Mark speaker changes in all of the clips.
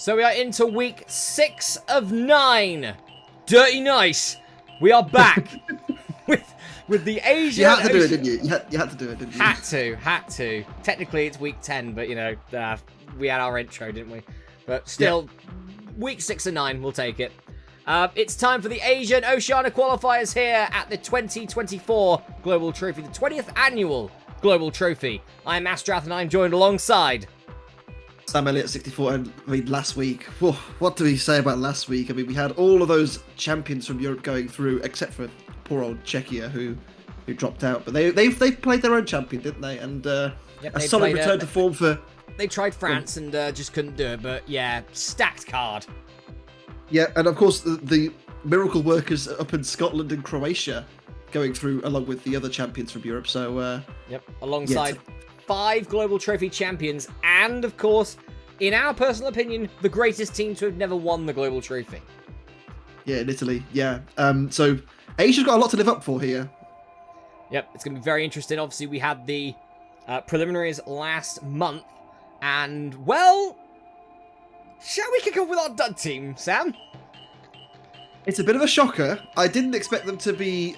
Speaker 1: So we are into week 6 of 9. Dirty nice. We are back with the Asian.
Speaker 2: You had to do it, didn't you? You had to do it, didn't you?
Speaker 1: Had to. Technically, it's week 10, but you know, we had our intro, didn't we? But still, week 6 of 9, we'll take it. It's time for the Asian Oceania Qualifiers here at the 2024 Global Trophy, the 20th annual Global Trophy. I'm Masterath, and I'm joined alongside
Speaker 2: Sam Elliott, 64, and I mean, last week, what do we say about last week? I mean, we had all of those champions from Europe going through, except for poor old Czechia, who dropped out. But they played their own champion, didn't they? And a solid return to form for...
Speaker 1: They tried France and just couldn't do it, but yeah, stacked card.
Speaker 2: Yeah, and of course, the miracle workers up in Scotland and Croatia going through along with the other champions from Europe, so...
Speaker 1: alongside 5 Global Trophy champions, and of course, in our personal opinion, the greatest team to have never won the Global Trophy.
Speaker 2: Yeah, in Italy, yeah. So, Asia's got a lot to live up for here.
Speaker 1: Yep, it's going to be very interesting. Obviously, we had the preliminaries last month, and, well, shall we kick off with our dud team, Sam?
Speaker 2: It's a bit of a shocker. I didn't expect them to be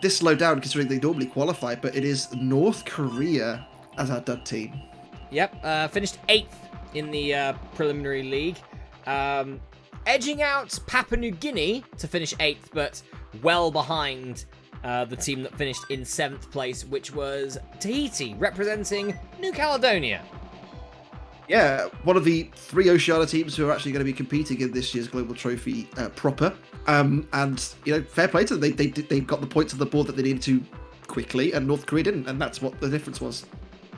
Speaker 2: this low down, considering they normally qualify, but it is North Korea as our dud team.
Speaker 1: Yep, finished 8th in the preliminary league. Edging out Papua New Guinea to finish 8th, but well behind the team that finished in 7th place, which was Tahiti, representing New Caledonia.
Speaker 2: Yeah, one of the 3 Oceania teams who are actually going to be competing in this year's Global Trophy proper. And, you know, fair play to them. They got the points on the board that they needed to quickly, and North Korea didn't, and that's what the difference was.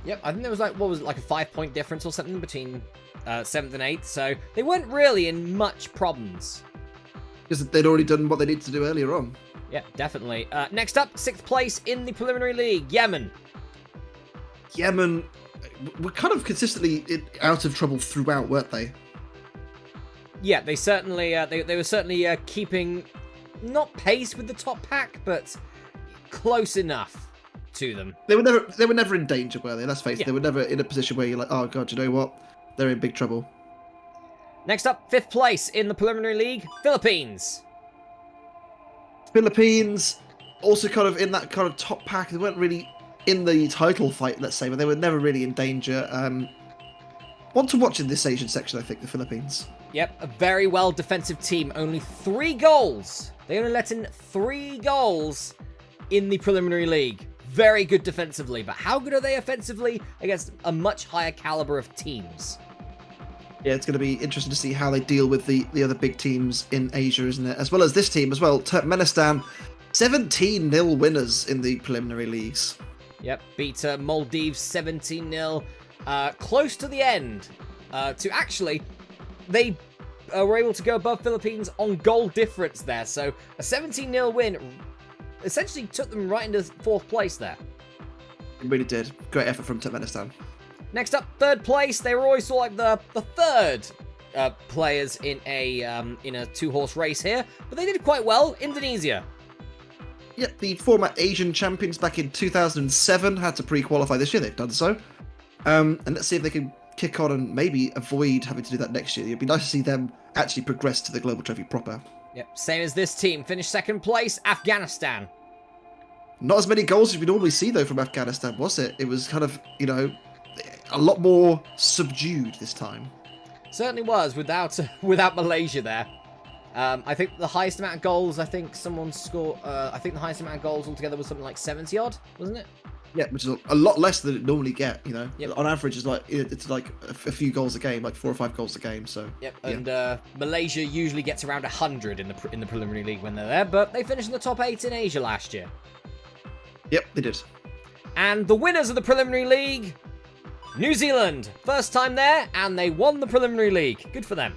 Speaker 1: Yep, I think there was like, like a 5-point difference or something between 7th and 8th, so they weren't really in much problems.
Speaker 2: Because they'd already done what they needed to do earlier on.
Speaker 1: Yeah, definitely. Next up, 6th place in the preliminary league, Yemen.
Speaker 2: Yemen were kind of consistently out of trouble throughout, weren't they?
Speaker 1: Yeah, they certainly they were certainly keeping not pace with the top pack, but close enough to them.
Speaker 2: They were never in danger, were they? Let's face it, they were never in a position where you're like, oh god, you know what? They're in big trouble.
Speaker 1: Next up, 5th place in the preliminary league, Philippines.
Speaker 2: Philippines also kind of in that kind of top pack. They weren't really in the title fight, let's say, but they were never really in danger. One to watch in this Asian section, I think, the Philippines.
Speaker 1: Yep, a very well defensive team. Only 3 goals. They only let in 3 goals in the preliminary league. Very good defensively, but how good are they offensively against a much higher caliber of teams?
Speaker 2: Yeah, it's going to be interesting to see how they deal with the other big teams in Asia, isn't it? As well as this team as well. Turkmenistan, 17-0 winners in the preliminary leagues.
Speaker 1: Yep, beat Maldives 17-0. Close to the end. To actually, they were able to go above Philippines on goal difference there. So a 17-0 win essentially took them right into 4th place there.
Speaker 2: It really did. Great effort from Turkmenistan.
Speaker 1: Next up, 3rd place. They were always sort of like the 3rd players in a 2-horse race here, but they did quite well. Indonesia.
Speaker 2: Yeah, the former Asian champions back in 2007 had to pre-qualify this year. They've done so. And let's see if they can kick on and maybe avoid having to do that next year. It'd be nice to see them actually progress to the Global Trophy proper.
Speaker 1: Yep, same as this team. Finished 2nd place, Afghanistan.
Speaker 2: Not as many goals as we normally see, though, from Afghanistan, was it? It was kind of, you know, a lot more subdued this time.
Speaker 1: Certainly was, without Malaysia there. I think the highest amount of goals, I think someone scored, I think the highest amount of goals altogether was something like 70-odd, wasn't it?
Speaker 2: Yeah, which is a lot less than it normally get, you know.
Speaker 1: Yep.
Speaker 2: On average, it's like a few goals a game, like 4 or 5 goals a game, so...
Speaker 1: Yep, and Malaysia usually gets around 100 in the preliminary league when they're there, but they finished in the top 8 in Asia last year.
Speaker 2: Yep, they did.
Speaker 1: And the winners of the preliminary league, New Zealand. First time there, and they won the preliminary league. Good for them.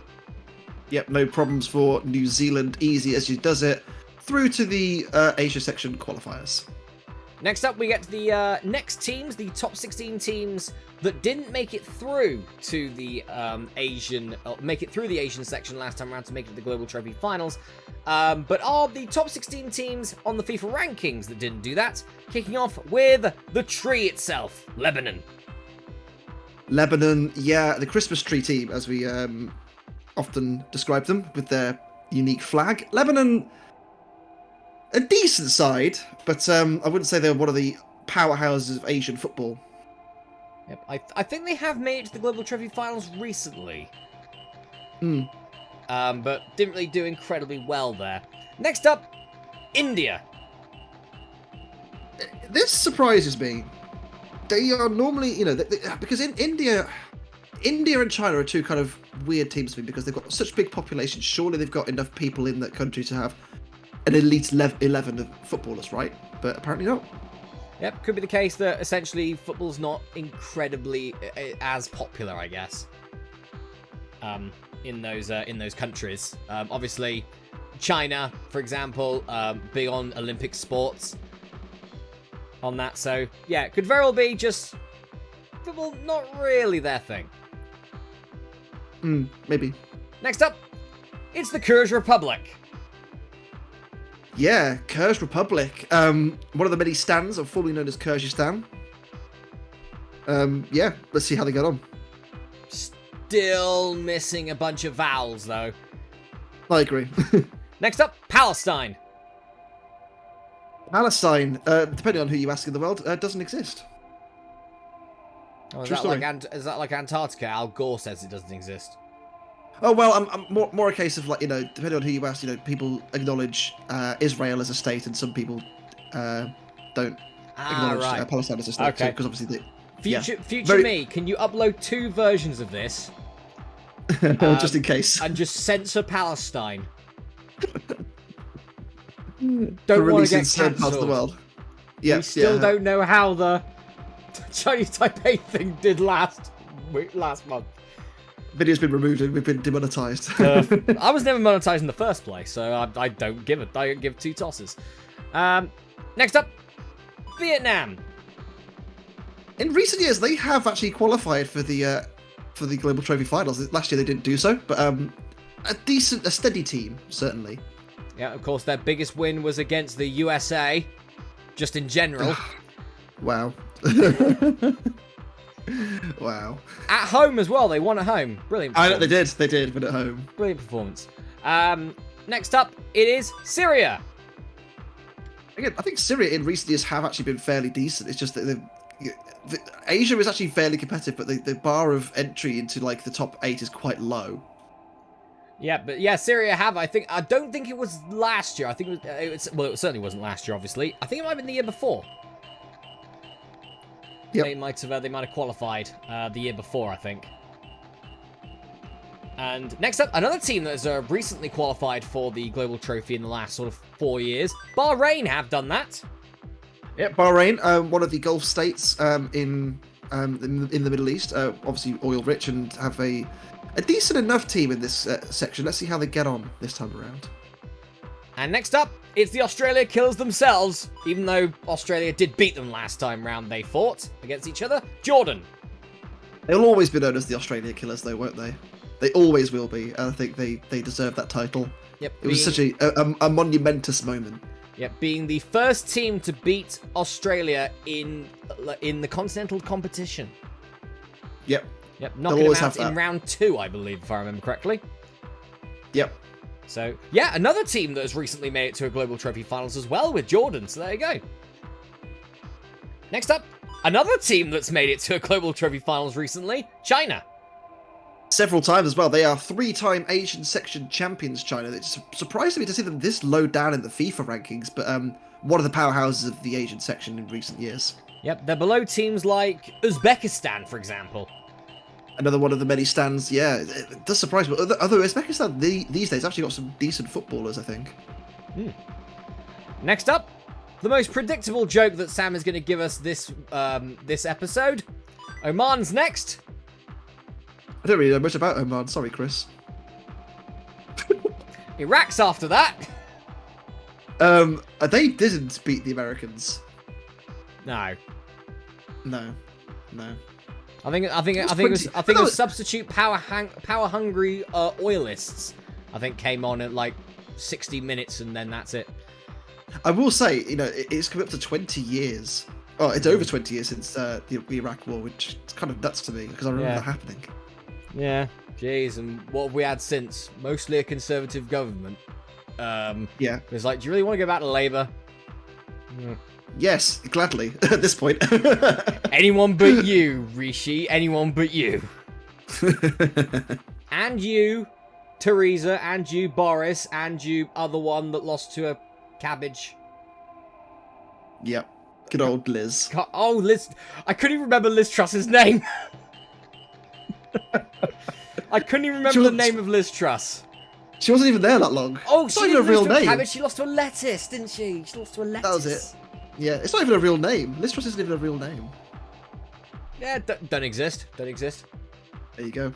Speaker 2: Yep, no problems for New Zealand. Easy as she does it. Through to the Asia section qualifiers.
Speaker 1: Next up, we get to the next teams, the top 16 teams that didn't make it through to the Asian section last time around to make it to the Global Trophy finals, but are the top 16 teams on the FIFA rankings that didn't do that. Kicking off with the tree itself, Lebanon.
Speaker 2: Lebanon, yeah, the Christmas tree team, as we often describe them with their unique flag. Lebanon, a decent side, but I wouldn't say they're one of the powerhouses of Asian football.
Speaker 1: Yep, I think they have made it to the Global Trophy Finals recently.
Speaker 2: Hmm.
Speaker 1: But didn't really do incredibly well there. Next up, India.
Speaker 2: This surprises me. They are normally, because in India and China are two kind of weird teams for me because they've got such big populations. Surely they've got enough people in that country to have an elite 11 of footballers, right? But apparently not.
Speaker 1: Yep, could be the case that essentially football's not incredibly as popular, I guess. In those countries. Obviously, China, for example, big on Olympic sports. On that, so yeah, could very well be just football not really their thing.
Speaker 2: Maybe.
Speaker 1: Next up, it's the Kyrgyz Republic.
Speaker 2: Yeah, Kyrgyz Republic. One of the many stands, or formerly known as Kyrgyzstan. Yeah, let's see how they get on.
Speaker 1: Still missing a bunch of vowels, though.
Speaker 2: I agree.
Speaker 1: Next up, Palestine.
Speaker 2: Palestine, depending on who you ask in the world, doesn't exist.
Speaker 1: Oh, is
Speaker 2: True
Speaker 1: that
Speaker 2: story.
Speaker 1: is that like Antarctica? Al Gore says it doesn't exist.
Speaker 2: Oh, well, I'm more a case of, like, depending on who you ask, people acknowledge Israel as a state, and some people don't acknowledge Palestine as a state.
Speaker 1: Okay.
Speaker 2: Because obviously
Speaker 1: Future me, can you upload 2 versions of this?
Speaker 2: just in case.
Speaker 1: And just censor Palestine.
Speaker 2: For
Speaker 1: Don't want to
Speaker 2: releasing
Speaker 1: get
Speaker 2: certain parts of the
Speaker 1: cancelled.
Speaker 2: world. Yeah,
Speaker 1: We still don't know how the Chinese Taipei thing did last month.
Speaker 2: Video's been removed and we've been demonetized.
Speaker 1: I was never monetized in the first place, so I don't give it. I don't give 2 tosses. Next up, Vietnam.
Speaker 2: In recent years, they have actually qualified for the Global Trophy Finals. Last year they didn't do so, but a steady team certainly.
Speaker 1: Yeah, of course, their biggest win was against the USA, just in general.
Speaker 2: Wow. Wow.
Speaker 1: At home as well, they won at home. Brilliant performance.
Speaker 2: They did, but at home.
Speaker 1: Brilliant performance. Next up, it is Syria.
Speaker 2: Again, I think Syria in recent years have actually been fairly decent. It's just that Asia is actually fairly competitive, but the bar of entry into like the top 8 is quite low.
Speaker 1: Yeah, but yeah, Syria have. I don't think it was last year. I think it certainly wasn't last year. Obviously, I think it might have been the year before.
Speaker 2: Yep.
Speaker 1: They might have qualified the year before, I think. And next up, another team that has recently qualified for the Global Trophy in the last sort of 4 years. Bahrain have done that.
Speaker 2: Yeah, Bahrain, one of the Gulf states in the Middle East, obviously oil rich, and have a decent enough team in this section. Let's see how they get on this time around.
Speaker 1: And next up, it's the Australia Killers themselves. Even though Australia did beat them last time round, they fought against each other. Jordan.
Speaker 2: They'll always be known as the Australia Killers, though, won't they? They always will be, and I think they deserve that title.
Speaker 1: Yep.
Speaker 2: It was such a monumentous moment.
Speaker 1: Yep, being the first team to beat Australia in the continental competition.
Speaker 2: Yep.
Speaker 1: Yep, knocking them out in round 2, I believe, if I remember correctly.
Speaker 2: Yep.
Speaker 1: So, yeah, another team that has recently made it to a Global Trophy Finals as well with Jordan, so there you go. Next up, another team that's made it to a Global Trophy Finals recently, China.
Speaker 2: Several times as well. They are 3-time Asian section champions, China. It's surprised me to see them this low down in the FIFA rankings, but one of the powerhouses of the Asian section in recent years.
Speaker 1: Yep, they're below teams like Uzbekistan, for example.
Speaker 2: Another one of the many stands. Yeah, it does surprise me. Although Uzbekistan these days actually got some decent footballers, I think.
Speaker 1: Next up, the most predictable joke that Sam is going to give us this episode. Oman's next.
Speaker 2: I don't really know much about Oman. Sorry, Chris.
Speaker 1: Iraq's after that.
Speaker 2: They didn't beat the Americans.
Speaker 1: No. I think it was substitute power hungry oilists. I think came on at like 60 minutes and then that's it.
Speaker 2: I will say, it's come up to 20 years. Oh, it's over 20 years since the Iraq War, which is kind of nuts to me because I remember that happening.
Speaker 1: Yeah, Jeez, and what have we had since? Mostly a conservative government.
Speaker 2: Yeah.
Speaker 1: It's like, do you really want to go back to Labour?
Speaker 2: Yes, gladly, at this point.
Speaker 1: Anyone but you, Rishi. Anyone but you. And you, Theresa, and you, Boris, and you, other one that lost to a cabbage.
Speaker 2: Yep. Good old Liz.
Speaker 1: Oh, Liz. I couldn't even remember Liz Truss's name. I couldn't even remember the name of Liz Truss.
Speaker 2: She wasn't even there that long.
Speaker 1: Oh,
Speaker 2: it's
Speaker 1: she
Speaker 2: not even a real name.
Speaker 1: Cabbage. She lost to a lettuce, didn't she? She lost to a lettuce.
Speaker 2: That was it. Yeah, it's not even a real name. Liz Truss isn't even a real name.
Speaker 1: Yeah, don't exist. Don't exist.
Speaker 2: There you go.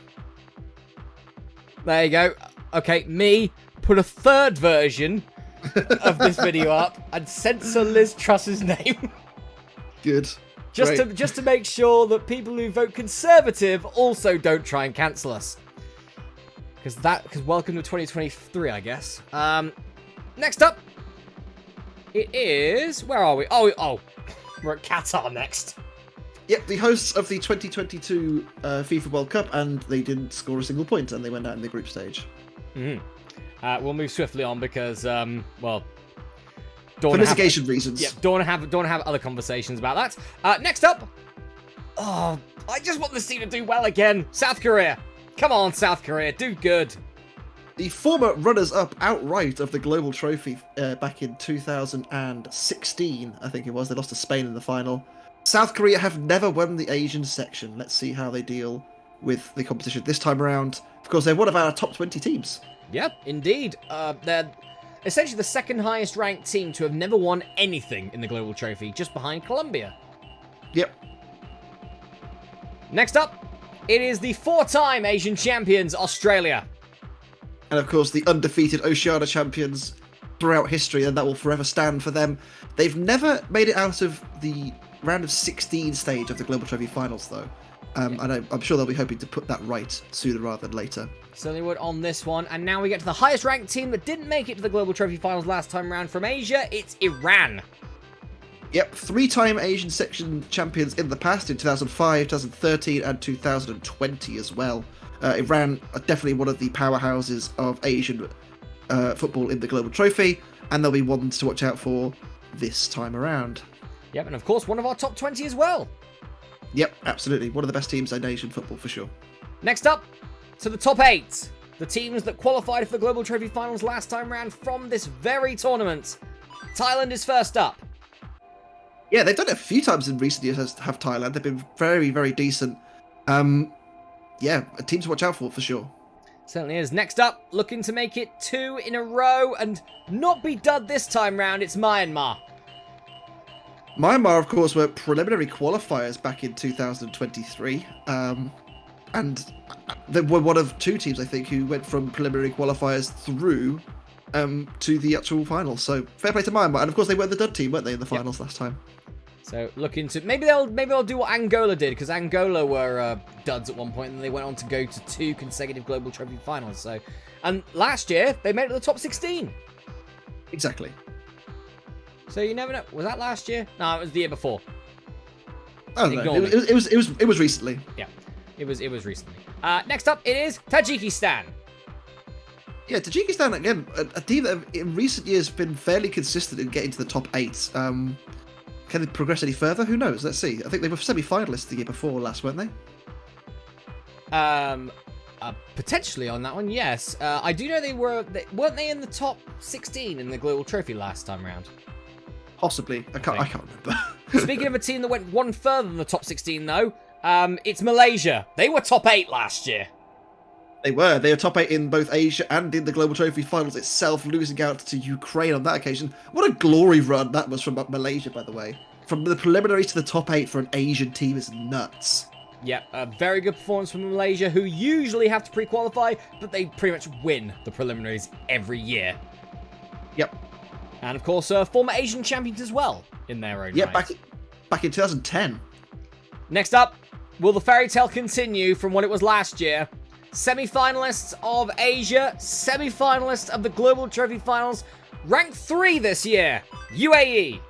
Speaker 1: There you go. Okay, me put a third version of this video up and censor Liz Truss's name.
Speaker 2: Good.
Speaker 1: Just to make sure that people who vote Conservative also don't try and cancel us. Because welcome to 2023, I guess. Next up, it is... Where are we? Oh, we're at Qatar next.
Speaker 2: Yep, the hosts of the 2022 FIFA World Cup, and they didn't score a single point, and they went out in the group stage.
Speaker 1: Mm-hmm. We'll move swiftly on because, well...
Speaker 2: For mitigation reasons.
Speaker 1: Yeah, don't want to have other conversations about that. Next up... Oh, I just want this team to do well again. South Korea. Come on, South Korea, do good.
Speaker 2: The former runners-up outright of the Global Trophy back in 2016, I think it was. They lost to Spain in the final. South Korea have never won the Asian section. Let's see how they deal with the competition this time around. Of course, they're one of our top 20 teams.
Speaker 1: Yep, indeed. They're essentially the second highest ranked team to have never won anything in the Global Trophy, just behind Colombia.
Speaker 2: Yep.
Speaker 1: Next up, it is the 4-time Asian champions, Australia.
Speaker 2: And of course, the undefeated Oceania champions throughout history, and that will forever stand for them. They've never made it out of the round of 16 stage of the Global Trophy finals, though. And I'm sure they'll be hoping to put that right sooner rather than later.
Speaker 1: Certainly would on this one. And now we get to the highest ranked team that didn't make it to the Global Trophy finals last time around from Asia. It's Iran.
Speaker 2: Yep, 3-time Asian section champions in the past, in 2005, 2013, and 2020 as well. Iran are definitely one of the powerhouses of Asian football in the Global Trophy, and they'll be ones to watch out for this time around.
Speaker 1: Yep, and of course, one of our top 20 as well.
Speaker 2: Yep, absolutely. One of the best teams in Asian football, for sure.
Speaker 1: Next up, to the top 8. The teams that qualified for the Global Trophy finals last time round from this very tournament. Thailand is first up.
Speaker 2: Yeah, they've done it a few times in recent years, have Thailand. They've been very, very decent. Yeah, a team to watch out for sure.
Speaker 1: Certainly is. Next up, looking to make it 2 in a row and not be done this time round, it's Myanmar.
Speaker 2: Myanmar, of course, were preliminary qualifiers back in 2023. And they were one of 2 teams, I think, who went from preliminary qualifiers through to the actual finals. So fair play to Myanmar. And of course, they were the dud team, weren't they, in the finals last time?
Speaker 1: So looking to maybe they'll do what Angola did, because Angola were duds at one point, and they went on to go to 2 consecutive Global Trophy finals. So, and last year they made it to the top 16.
Speaker 2: Exactly.
Speaker 1: So you never know. Was that last year? No, it was the year before.
Speaker 2: Oh no, it was recently.
Speaker 1: Yeah, it was recently. Next up, it is Tajikistan.
Speaker 2: Yeah, Tajikistan again, a team that in recent years have been fairly consistent in getting to the top 8. Can they progress any further? Who knows? Let's see. I think they were semi-finalists the year before last, weren't they?
Speaker 1: Potentially on that one, yes. I do know weren't they in the top 16 in the Global Trophy last time round?
Speaker 2: Possibly. I can't remember.
Speaker 1: Speaking of a team that went one further than the top 16, though, it's Malaysia. They were top 8 last year.
Speaker 2: They were top 8 in both Asia and in the Global Trophy finals itself, losing out to Ukraine on that occasion. What a glory run that was from Malaysia, by the way. From the preliminaries to the top 8 for an Asian team is nuts.
Speaker 1: Yeah, a very good performance from Malaysia, who usually have to pre-qualify, but they pretty much win the preliminaries every year.
Speaker 2: Yep.
Speaker 1: And of course, former Asian champions as well, in their own right.
Speaker 2: Back in 2010.
Speaker 1: Next up, will the fairy tale continue from what it was last year? Semi-finalists of Asia, semi-finalists of the Global Trophy finals, ranked 3 this year, UAE.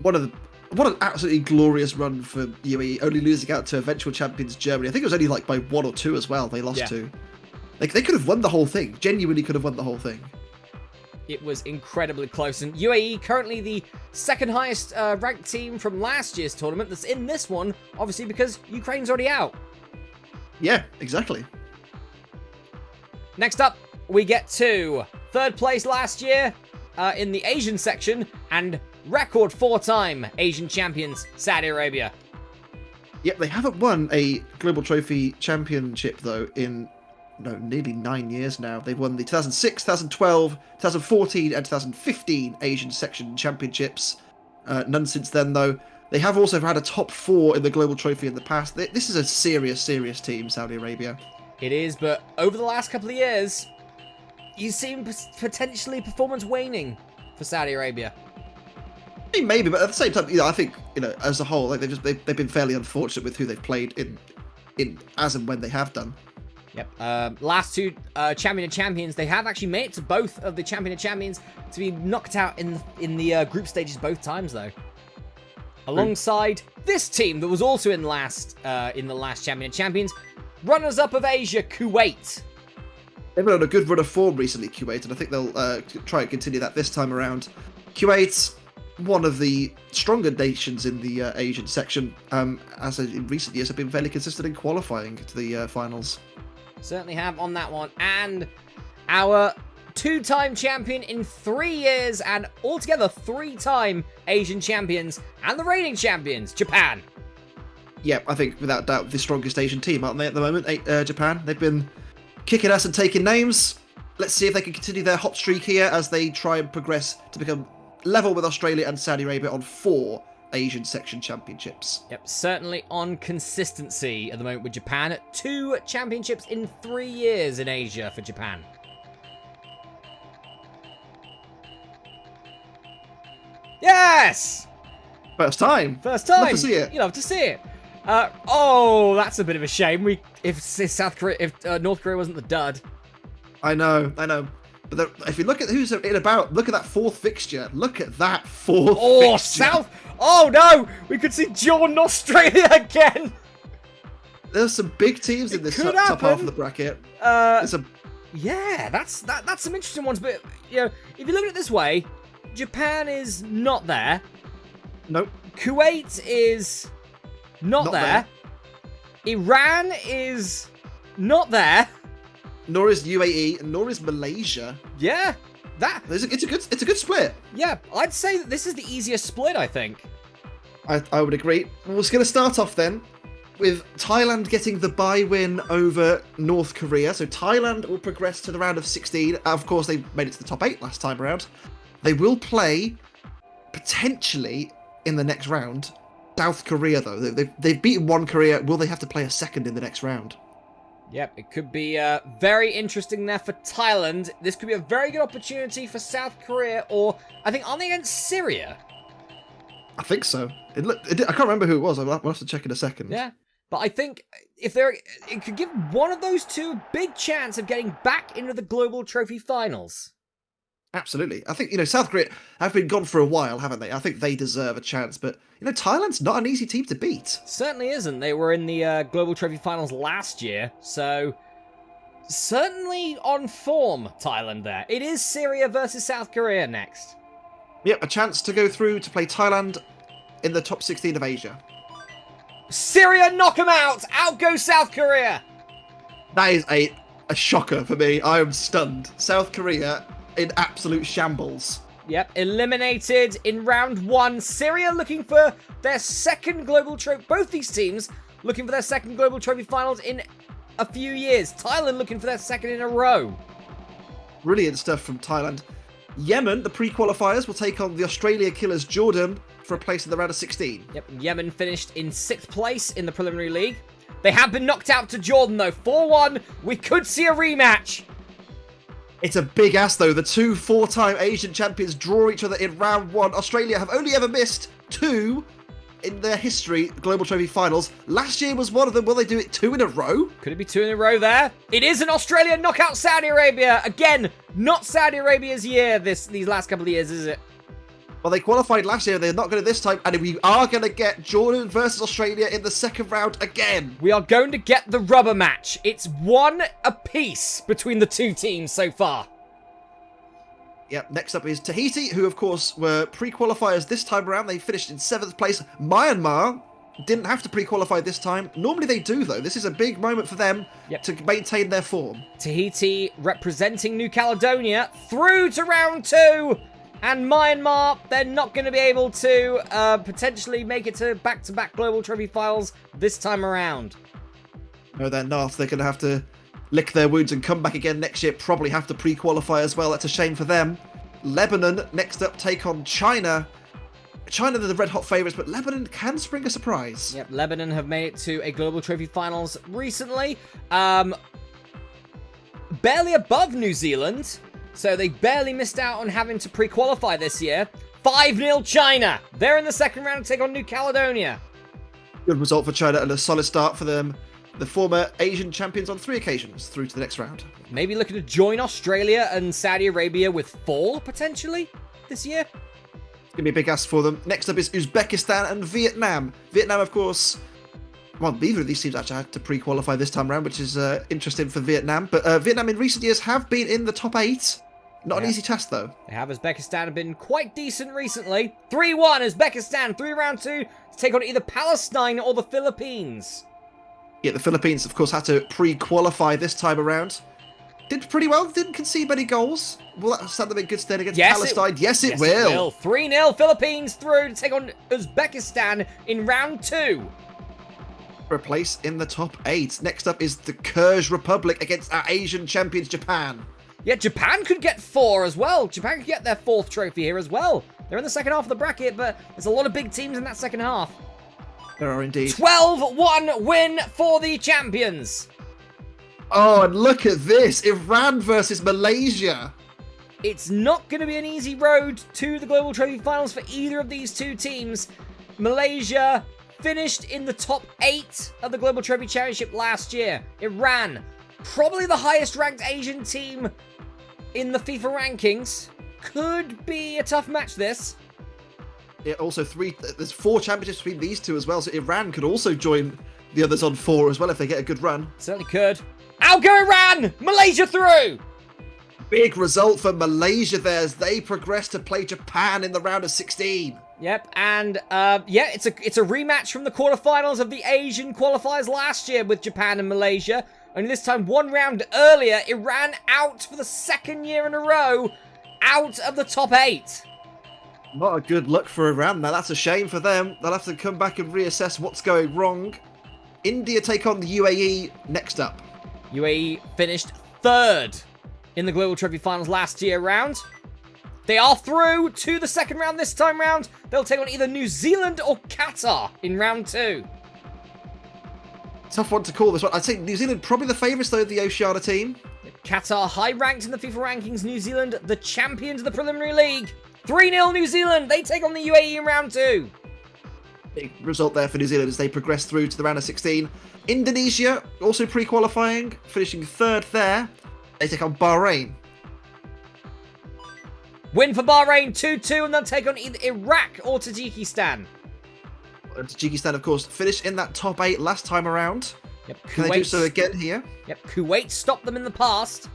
Speaker 2: One of the what an absolutely glorious run for UAE, only losing out to eventual champions Germany. I think it was only like by 1 or 2 as well they lost to. Like, they could have won the whole thing. Genuinely could have won the whole thing.
Speaker 1: It was incredibly close. And UAE, currently the second highest ranked team from last year's tournament that's in this one, obviously because Ukraine's already out.
Speaker 2: Yeah, exactly.
Speaker 1: Next up, we get to third place last year in the Asian section and record 4-time Asian champions, Saudi Arabia.
Speaker 2: Yep, they haven't won a Global Trophy Championship, though, in nearly 9 years now. They've won the 2006, 2012, 2014, and 2015 Asian Section Championships. None since then, though. They have also had a top 4 in the Global Trophy in the past. This is a serious, serious team, Saudi Arabia.
Speaker 1: It is, but over the last couple of years, you seem potentially performance waning for Saudi Arabia.
Speaker 2: I mean, maybe, but at the same time, I think, as a whole, like they've been fairly unfortunate with who they've played in as and when they have done.
Speaker 1: Yep. Last 2 Champion of Champions, they have actually made it to both of the Champion of Champions to be knocked out in the group stages both times, though. Alongside this team that was also in the last Champion of Champions, runners-up of Asia, Kuwait.
Speaker 2: They've been on a good run of form recently, Kuwait, and I think they'll try and continue that this time around. Kuwait, one of the stronger nations in the Asian section, as in recent years have been fairly consistent in qualifying to the finals.
Speaker 1: Certainly have on that one. And our 2-time champion in 3 years and altogether 3-time Asian champions and the reigning champions, Japan.
Speaker 2: Yeah, I think without doubt the strongest Asian team, aren't they, at the moment, Japan? They've been kicking ass and taking names. Let's see if they can continue their hot streak here as they try and progress to become level with Australia and Saudi Arabia on 4 Asian section championships.
Speaker 1: Yep, certainly on consistency at the moment with Japan. 2 championships in 3 years in Asia for Japan. Yes!
Speaker 2: First time.
Speaker 1: First time.
Speaker 2: Love to see it.
Speaker 1: You love to see it. Oh, that's a bit of a shame. If North Korea wasn't the dud.
Speaker 2: I know. But if you look at who's in about, look at that 4th fixture. Look at that 4th fixture.
Speaker 1: Oh no, we could see Jordan, Australia again.
Speaker 2: There's some big teams in this top half of the bracket.
Speaker 1: Yeah, that's some interesting ones. But if you look at it this way, Japan is not there.
Speaker 2: Nope.
Speaker 1: Kuwait is not there. Iran is not there.
Speaker 2: Nor is UAE, nor is Malaysia.
Speaker 1: Yeah,
Speaker 2: it's a good split.
Speaker 1: Yeah, I'd say that this is the easiest split, I think.
Speaker 2: I would agree. We're going to start off then with Thailand getting the bye win over North Korea. So Thailand will progress to the round of 16. Of course, they made it to the top 8 last time around. They will play potentially in the next round South Korea, though. They've beaten one Korea. Will they have to play a second in the next round?
Speaker 1: Yep, it could be very interesting there for Thailand. This could be a very good opportunity for South Korea, or I think, aren't they against Syria?
Speaker 2: I think so. I can't remember who it was. I'll have to check in a second.
Speaker 1: Yeah, but I think it could give one of those two a big chance of getting back into the Global Trophy finals.
Speaker 2: Absolutely. I think, South Korea have been gone for a while, haven't they? I think they deserve a chance, but, Thailand's not an easy team to beat.
Speaker 1: Certainly isn't. They were in the Global Trophy finals last year, so certainly on form, Thailand there. It is Syria versus South Korea next.
Speaker 2: Yep, a chance to go through to play Thailand in the top 16 of Asia.
Speaker 1: Syria knock them out! Out goes South Korea!
Speaker 2: That is a shocker for me. I am stunned. South Korea in absolute shambles.
Speaker 1: Yep, eliminated in round 1. Syria looking for their second Global Trophy. Both these teams looking for their second Global Trophy finals in a few years. Thailand looking for their second in a row.
Speaker 2: Brilliant stuff from Thailand. Yemen, the pre-qualifiers, will take on the Australia killers Jordan for a place in the round of 16.
Speaker 1: Yep, Yemen finished in 6th place in the preliminary league. They have been knocked out to Jordan, though. 4-1. We could see a rematch.
Speaker 2: It's a big ass, though. The 2 4-time Asian champions draw each other in round 1. Australia have only ever missed 2 in their history Global Trophy finals. Last year was one of them. Will they do it 2 in a row?
Speaker 1: Could it be 2 in a row there? It is an Australia knockout Saudi Arabia. Again, not Saudi Arabia's year these last couple of years, is it?
Speaker 2: Well, they qualified last year. They're not going to this time. And we are going to get Jordan versus Australia in the second round again.
Speaker 1: We are going to get the rubber match. It's 1 apiece between the two teams so far.
Speaker 2: Yep, next up is Tahiti, who, of course, were pre-qualifiers this time around. They finished in 7th place. Myanmar didn't have to pre-qualify this time. Normally they do, though. This is a big moment for them to maintain their form.
Speaker 1: Tahiti representing New Caledonia through to round 2. And Myanmar, they're not going to be able to potentially make it to back-to-back Global Trophy finals this time around.
Speaker 2: No, they're not. They're going to have to lick their wounds and come back again next year. Probably have to pre-qualify as well. That's a shame for them. Lebanon, next up, take on China. China, they're the red-hot favourites, but Lebanon can spring a surprise.
Speaker 1: Yep, Lebanon have made it to a Global Trophy finals recently. Barely above New Zealand. So they barely missed out on having to pre-qualify this year. 5-0 China. They're in the second round to take on New Caledonia.
Speaker 2: Good result for China and a solid start for them. The former Asian champions on 3 occasions through to the next round.
Speaker 1: Maybe looking to join Australia and Saudi Arabia with 4, potentially, this year.
Speaker 2: It's going to be a big ask for them. Next up is Uzbekistan and Vietnam. Vietnam, of course, well, neither of these teams actually had to pre-qualify this time around, which is interesting for Vietnam. But Vietnam in recent years have been in the top 8. Not an easy task, though.
Speaker 1: They have. Uzbekistan have been quite decent recently. 3-1 Uzbekistan through round 2 to take on either Palestine or the Philippines.
Speaker 2: Yeah, the Philippines, of course, had to pre-qualify this time around. Did pretty well. Didn't concede many goals. Will that stand them in good stead against Palestine? Yes, it will.
Speaker 1: 3-0 Philippines through to take on Uzbekistan in round 2.
Speaker 2: For a place in the top 8. Next up is the Kyrgyz Republic against our Asian champions, Japan.
Speaker 1: Yeah, Japan could get 4 as well. Japan could get their 4th trophy here as well. They're in the second half of the bracket, but there's a lot of big teams in that second half.
Speaker 2: There are indeed.
Speaker 1: 12-1 win for the champions.
Speaker 2: Oh, and look at this. Iran versus Malaysia.
Speaker 1: It's not going to be an easy road to the Global Trophy finals for either of these two teams. Malaysia finished in the top 8 of the Global Trophy Championship last year. Iran, probably the highest ranked Asian team in the FIFA rankings. Could be a tough match, this.
Speaker 2: Yeah, also there's 4 championships between these two as well, so Iran could also join the others on 4 as well if they get a good run.
Speaker 1: Certainly could. Out go Iran! Malaysia through!
Speaker 2: Big result for Malaysia there as they progress to play Japan in the round of 16.
Speaker 1: Yep, and yeah, it's a rematch from the quarterfinals of the Asian qualifiers last year with Japan and Malaysia. Only this time 1 round earlier, Iran out for the 2nd year in a row, out of the top 8.
Speaker 2: Not a good look for Iran now. That's a shame for them. They'll have to come back and reassess what's going wrong. India take on the UAE next up.
Speaker 1: UAE finished 3rd in the Global Trophy Finals last year round. They are through to the second round this time round. They'll take on either New Zealand or Qatar in round 2.
Speaker 2: Tough one to call this one. I'd say New Zealand probably the favourites though, the Oceania team.
Speaker 1: Qatar high ranked in the FIFA rankings. New Zealand, the champions of the preliminary league. 3-0 New Zealand. They take on the UAE in round 2.
Speaker 2: Big result there for New Zealand as they progress through to the round of 16. Indonesia also pre-qualifying, finishing 3rd there. They take on Bahrain.
Speaker 1: Win for Bahrain 2-2, and they'll take on either Iraq or Tajikistan.
Speaker 2: And Tajikistan, of course, finished in that top 8 last time around.
Speaker 1: Yep,
Speaker 2: Can they do so again here?
Speaker 1: Yep, Kuwait stopped them in the past.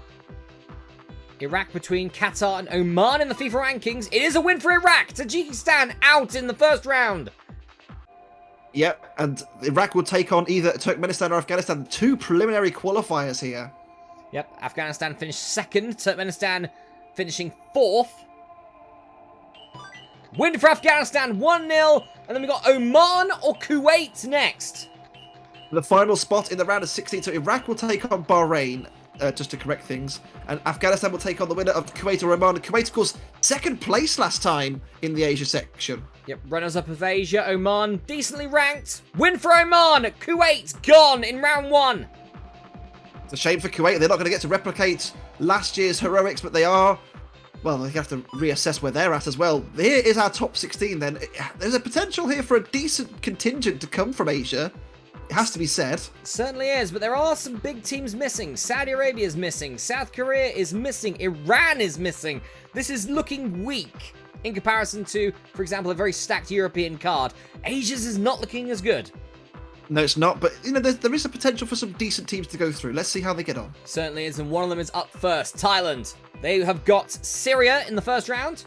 Speaker 1: Iraq between Qatar and Oman in the FIFA rankings. It is a win for Iraq. Tajikistan out in the first round.
Speaker 2: Yep, and Iraq will take on either Turkmenistan or Afghanistan. 2 preliminary qualifiers here.
Speaker 1: Yep, Afghanistan finished 2nd. Turkmenistan finishing 4th. Win for Afghanistan, 1-0. And then we got Oman or Kuwait next.
Speaker 2: The final spot in the round of 16. So Iraq will take on Bahrain, just to correct things. And Afghanistan will take on the winner of Kuwait or Oman. Kuwait, of course, 2nd place last time in the Asia section.
Speaker 1: Yep, runners-up of Asia, Oman, decently ranked. Win for Oman. Kuwait gone in round 1.
Speaker 2: It's a shame for Kuwait. They're not going to get to replicate last year's heroics, but they are... Well, they have to reassess where they're at as well. Here is our top 16 then. There's a potential here for a decent contingent to come from Asia. It has to be said.
Speaker 1: It certainly is, but there are some big teams missing. Saudi Arabia is missing. South Korea is missing. Iran is missing. This is looking weak in comparison to, for example, a very stacked European card, Asia's is not looking as good.
Speaker 2: No, it's not, but there is a potential for some decent teams to go through. Let's see how they get on.
Speaker 1: Certainly is, and one of them is up first, Thailand. They have got Syria in the first round.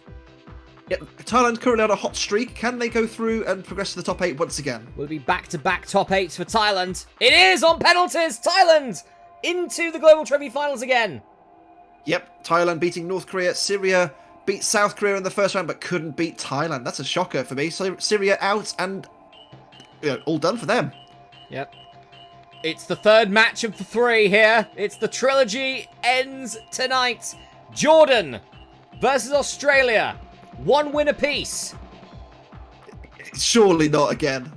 Speaker 2: Yep, Thailand currently on a hot streak. Can they go through and progress to the top 8 once again?
Speaker 1: Will it be back-to-back top 8s for Thailand? It is on penalties! Thailand into the Global Trophy Finals again.
Speaker 2: Yep, Thailand beating North Korea. Syria beat South Korea in the first round, but couldn't beat Thailand. That's a shocker for me. So Syria out and all done for them.
Speaker 1: Yep. It's the third match of the 3 here. It's the trilogy ends tonight. Jordan versus Australia. 1 win apiece.
Speaker 2: Surely not again.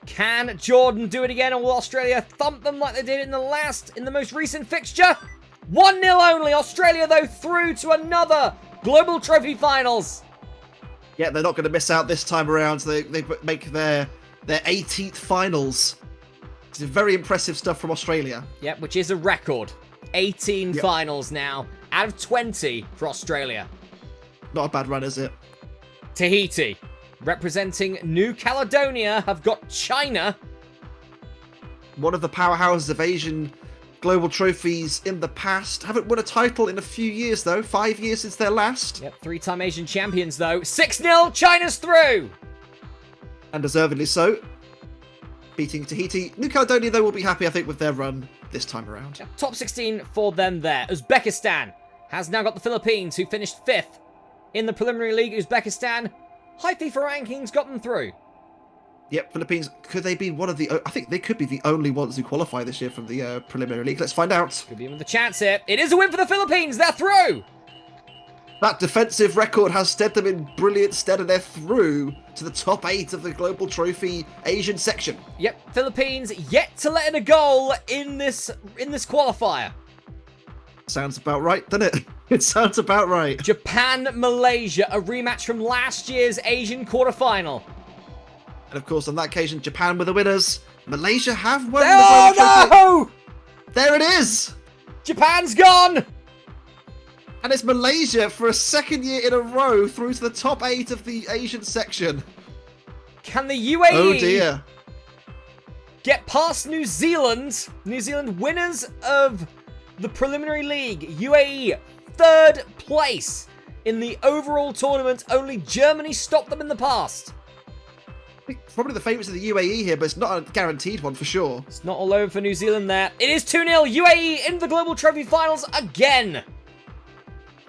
Speaker 1: Can Jordan do it again, or will Australia thump them like they did in the most recent fixture? 1-0 only. Australia, though, through to another Global Trophy Finals.
Speaker 2: Yeah, they're not going to miss out this time around. So they make their 18th finals. It's very impressive stuff from Australia.
Speaker 1: Yep, which is a record. 18 finals now, out of 20 for Australia.
Speaker 2: Not a bad run, is it?
Speaker 1: Tahiti, representing New Caledonia, have got China.
Speaker 2: One of the powerhouses of Asian global trophies in the past. Haven't won a title in a few years, though. 5 years since their last.
Speaker 1: Yep, 3-time Asian champions, though. 6-0, China's through!
Speaker 2: And deservedly so. Beating Tahiti. New Caledonia, though, will be happy, I think, with their run this time around.
Speaker 1: Yep, top 16 for them there. Uzbekistan has now got the Philippines, who finished 5th in the preliminary league. Uzbekistan, high FIFA rankings, got them through.
Speaker 2: Yep, Philippines, could they be one of the... I think they could be the only ones who qualify this year from the preliminary league. Let's find out.
Speaker 1: Could be in with a chance here. It is a win for the Philippines. They're through.
Speaker 2: That defensive record has stead them in brilliant stead, and they're through to the top 8 of the Global Trophy Asian section.
Speaker 1: Yep, Philippines yet to let in a goal in this qualifier.
Speaker 2: Sounds about right, doesn't it? It sounds about right.
Speaker 1: Japan, Malaysia, a rematch from last year's Asian quarterfinal.
Speaker 2: And of course, on that occasion, Japan were the winners. Malaysia have won
Speaker 1: Oh,
Speaker 2: the Global Trophy.
Speaker 1: no!
Speaker 2: There it is!
Speaker 1: Japan's gone!
Speaker 2: And it's Malaysia for a second year in a row through to the top 8 of the Asian section.
Speaker 1: Can the UAE
Speaker 2: Oh dear.
Speaker 1: get past New Zealand? New Zealand winners of the preliminary league. UAE, 3rd place in the overall tournament. Only Germany stopped them in the past.
Speaker 2: I think probably the favourites of the UAE here, but it's not a guaranteed one for sure.
Speaker 1: It's not all over for New Zealand there. It is 2-0. UAE in the Global Trophy Finals again.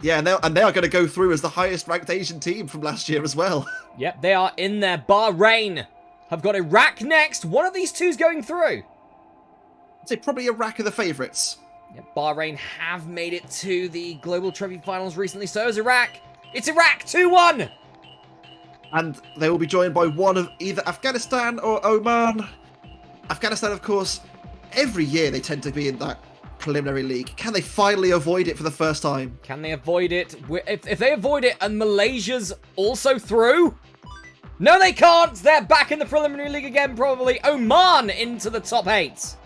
Speaker 2: Yeah, and they are going to go through as the highest ranked Asian team from last year as well.
Speaker 1: Yep, they are in there. Bahrain have got Iraq next. One of these two's going through.
Speaker 2: I'd say probably Iraq are the favourites.
Speaker 1: Yep, Bahrain have made it to the Global Trophy Finals recently. So is Iraq. It's Iraq, 2-1.
Speaker 2: And they will be joined by one of either Afghanistan or Oman. Afghanistan, of course, every year they tend to be in that preliminary league. Can they finally avoid it for the first time?
Speaker 1: Can they avoid it? If they avoid it and Malaysia's also through? No, they can't. They're back in the preliminary league again, probably. Oman into the top 8.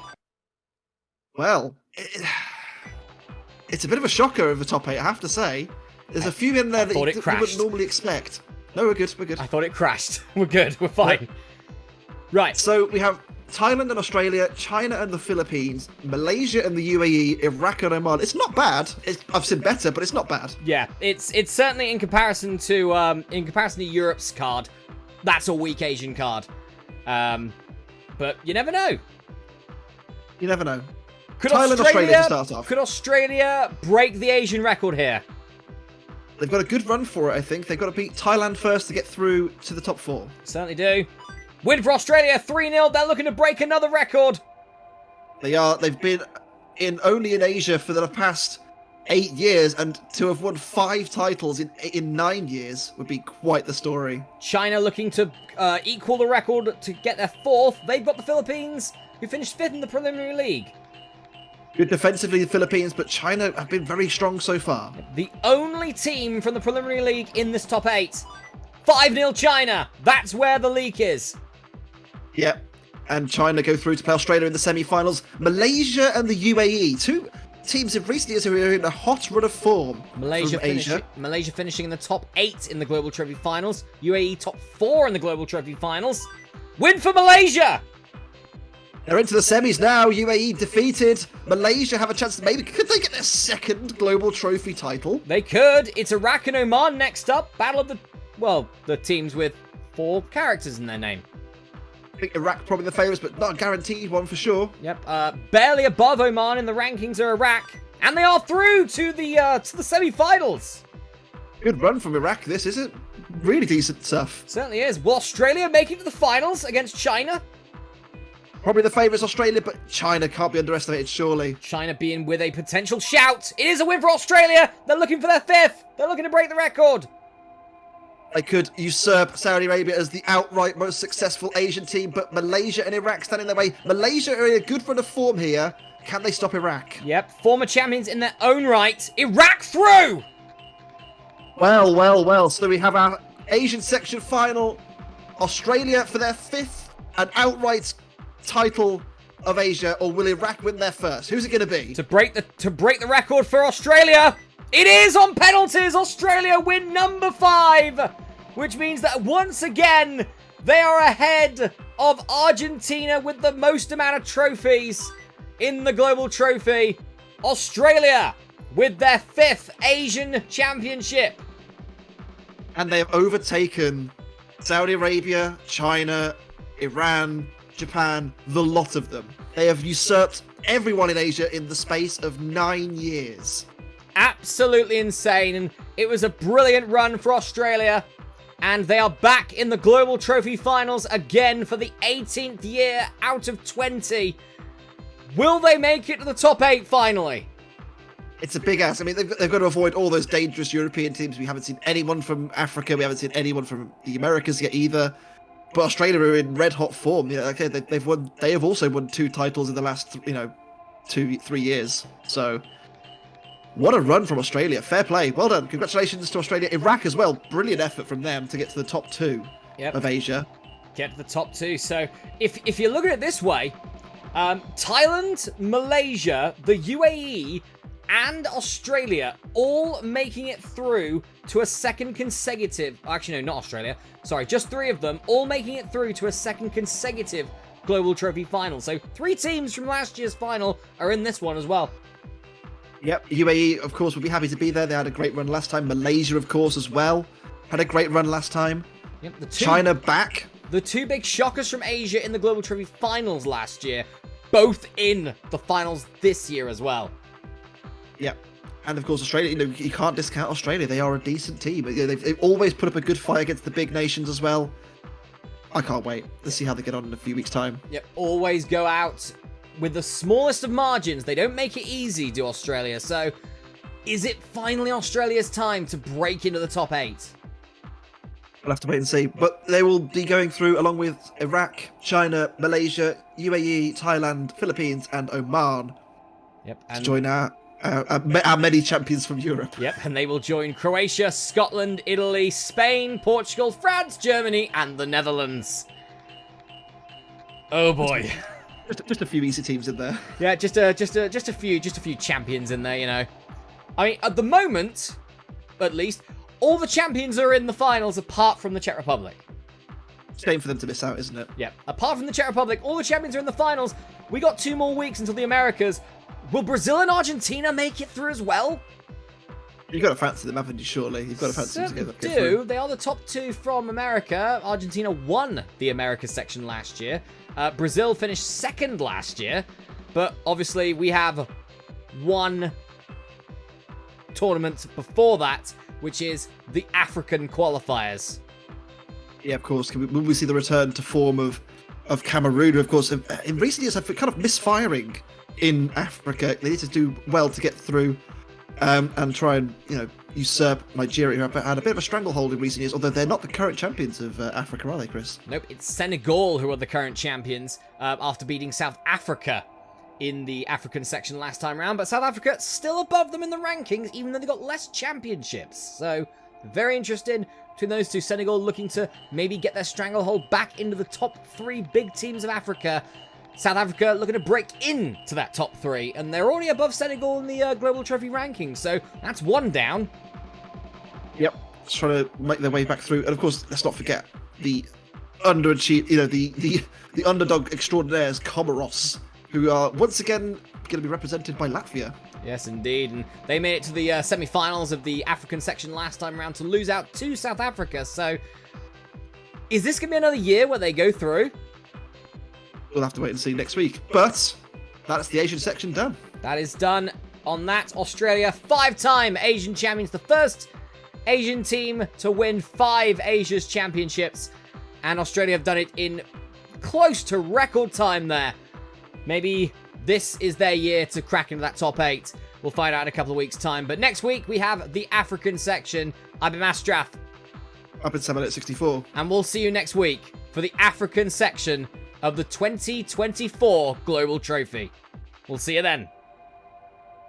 Speaker 2: Well, it's a bit of a shocker of the top 8, I have to say. There's a few in there that you wouldn't normally expect. No, we're good, we're good.
Speaker 1: I thought it crashed. We're good, we're fine. Right.
Speaker 2: So we have Thailand and Australia, China and the Philippines, Malaysia and the UAE, Iraq and Oman. It's not bad. I've seen better, but it's not bad.
Speaker 1: Yeah, it's certainly in comparison to Europe's card, that's a weak Asian card. But you never know.
Speaker 2: You never know.
Speaker 1: Could
Speaker 2: Thailand, Australia to start off.
Speaker 1: Could Australia break the Asian record here?
Speaker 2: They've got a good run for it, I think. They've got to beat Thailand first to get through to the top 4.
Speaker 1: Certainly do. Win for Australia, 3-0. They're looking to break another record.
Speaker 2: They are. They've been only in Asia for the past 8 years, and to have won 5 titles in 9 years would be quite the story.
Speaker 1: China looking to equal the record to get their 4th. They've got the Philippines, who finished 5th in the preliminary league.
Speaker 2: Good defensively, the Philippines, but China have been very strong so far.
Speaker 1: The only team from the preliminary league in this top 8. 5-0 China. That's where the leak is.
Speaker 2: Yep. And China go through to play Australia in the semi-finals. Malaysia and the UAE, two teams in recent years who are in a hot run of form.
Speaker 1: Malaysia finishing in the top 8 in the Global Trophy Finals. UAE top 4 in the Global Trophy Finals. Win for Malaysia!
Speaker 2: They're into the semis now. UAE defeated. Malaysia have a chance to maybe... Could they get their second Global Trophy title?
Speaker 1: They could. It's Iraq and Oman next up. Battle of the... Well, the teams with 4 characters in their name.
Speaker 2: I think Iraq probably the favourites, but not a guaranteed one for sure.
Speaker 1: Yep. Barely above Oman in the rankings are Iraq. And they are through to the semi-finals.
Speaker 2: Good run from Iraq, this, isn't it? Really decent stuff.
Speaker 1: Certainly is. Will Australia make it to the finals against China?
Speaker 2: Probably the favourites, Australia, but China can't be underestimated, surely.
Speaker 1: China being with a potential shout. It is a win for Australia. They're looking for their 5th. They're looking to break the record.
Speaker 2: They could usurp Saudi Arabia as the outright most successful Asian team, but Malaysia and Iraq stand in their way. Malaysia are in a good run of form here. Can they stop Iraq?
Speaker 1: Yep, former champions in their own right. Iraq through!
Speaker 2: Well. So we have our Asian section final. Australia for their 5th and outright title of Asia, or will Iraq win their first? Who's it going to be?
Speaker 1: To break the record for Australia, it is on penalties. Australia win number 5, which means that once again they are ahead of Argentina with the most amount of trophies in the Global Trophy. Australia with their 5th Asian Championship.
Speaker 2: And they have overtaken Saudi Arabia, China, Iran, Japan, the lot of them. They have usurped everyone in Asia in the space of 9 years.
Speaker 1: Absolutely insane, and it was a brilliant run for Australia. And they are back in the Global Trophy Finals again for the 18th year out of 20. Will they make it to the top 8 finally?
Speaker 2: It's a big ask. I mean, they've got to avoid all those dangerous European teams. We haven't seen anyone from Africa. We haven't seen anyone from the Americas yet either. But Australia are in red-hot form. You know, okay, they've won. They have also won 2 titles in the last, 2-3 years. So, what a run from Australia! Fair play, well done. Congratulations to Australia, Iraq as well. Brilliant effort from them to get to the top 2 of Asia.
Speaker 1: Get to the top 2. So, if you look at it this way, Thailand, Malaysia, the UAE, and Australia all making it through to a second consecutive... Actually, no, not Australia. Sorry, just 3 of them all making it through to a second consecutive Global Trophy final. So 3 teams from last year's final are in this one as well.
Speaker 2: Yep, UAE, of course, will be happy to be there. They had a great run last time. Malaysia, of course, as well. Had a great run last time.
Speaker 1: Yep,
Speaker 2: China back.
Speaker 1: The 2 big shockers from Asia in the Global Trophy finals last year, both in the finals this year as well.
Speaker 2: Yep. And of course, Australia, you can't discount Australia. They are a decent team. They've always put up a good fight against the big nations as well. I can't wait. Let's see how they get on in a few weeks' time.
Speaker 1: Yep, always go out with the smallest of margins. They don't make it easy, do Australia. So, is it finally Australia's time to break into the top 8?
Speaker 2: We'll have to wait and see. But they will be going through along with Iraq, China, Malaysia, UAE, Thailand, Philippines, and Oman.
Speaker 1: Yep,
Speaker 2: to join our many champions from Europe.
Speaker 1: Yep, and they will join Croatia, Scotland, Italy, Spain, Portugal, France, Germany, and the Netherlands. Oh boy.
Speaker 2: Just a few easy teams in there.
Speaker 1: Yeah, just a few champions in there, you know. I mean, at the moment, at least, all the champions are in the finals apart from the Czech Republic.
Speaker 2: Shame for them to miss out, isn't it?
Speaker 1: Yeah. Apart from the Czech Republic, all the champions are in the finals. We got 2 more weeks until the Americas. Will Brazil and Argentina make it through as well?
Speaker 2: You've got to fancy them, haven't you, surely? You've got to fancy them to get
Speaker 1: through. They are the top 2 from America. Argentina won the Americas section last year. Brazil finished 2nd last year. But obviously, we have one tournament before that, which is the African qualifiers.
Speaker 2: Yeah, of course. Will we see the return to form of Cameroon, who, of course, in recent years have kind of misfiring in Africa? They need to do well to get through and try and, usurp Nigeria, who have had a bit of a stranglehold in recent years, although they're not the current champions of Africa, are they, Chris?
Speaker 1: Nope, it's Senegal who are the current champions after beating South Africa in the African section last time round. But South Africa still above them in the rankings, even though they got less championships. So, very interesting between those two. Senegal looking to maybe get their stranglehold back into the top 3 big teams of Africa. South Africa looking to break into that top 3, and they're already above Senegal in the Global Trophy rankings, so that's 1 down.
Speaker 2: Yep, just trying to make their way back through. And of course, let's not forget the underachieved, the underdog extraordinaires, Comoros, who are once again going to be represented by Latvia.
Speaker 1: Yes, indeed, and they made it to the semi-finals of the African section last time around to lose out to South Africa, so is this going to be another year where they go through?
Speaker 2: We'll have to wait and see next week, but that's the Asian section done.
Speaker 1: That is done. On that, Australia, 5-time Asian champions, the first Asian team to win 5 Asia's championships, and Australia have done it in close to record time there. Maybe this is their year to crack into that top 8. We'll find out in a couple of weeks' time. But next week, we have the African section. I've been Masterath.
Speaker 2: I've been Sven-Göran,
Speaker 1: and we'll see you next week for the African section of the 2024 Global Trophy. We'll see you then.